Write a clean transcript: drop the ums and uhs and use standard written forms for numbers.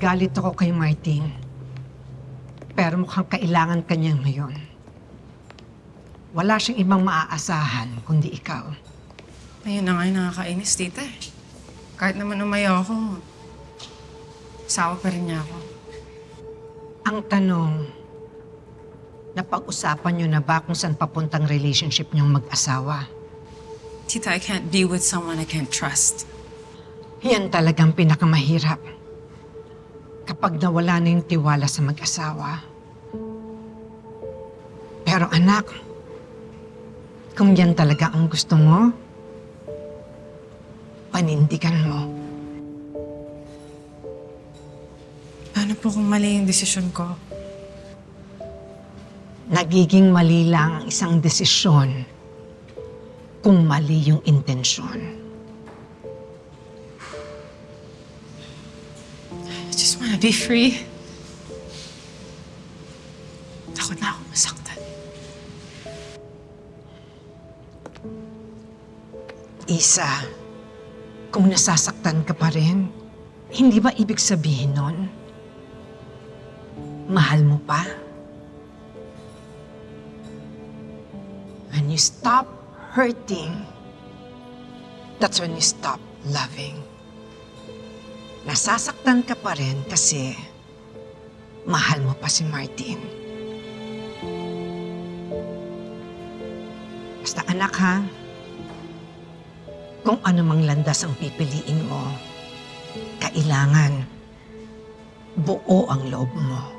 Nagagalit ako kay Martin. Pero mukhang kailangan kanya ngayon. Wala siyang ibang maaasahan kundi ikaw. Ayun na nga yung nakakainis, tita. Kahit naman umayaw ako, asawa pa rin niya ako. Ang tanong, napag-usapan niyo na ba kung saan papuntang relationship niyong mag-asawa? Tita, I can't be with someone I can't trust. Yan talagang pinakamahirap. Kapag nawala na yung tiwala sa mag-asawa. Pero anak, kung yan talaga ang gusto mo, panindigan mo. Paano po kung mali yung desisyon ko? Nagiging mali lang ang isang desisyon kung mali yung intensyon. I just wanna be free. Takot na ako masaktan. Isa, kung nasasaktan ka pa rin, hindi ba ibig sabihin nun, mahal mo pa? When you stop hurting, that's when you stop loving. Nasasaktan ka pa rin kasi mahal mo pa si Martin. Basta anak ha, kung ano mang landas ang pipiliin mo, kailangan buo ang loob mo.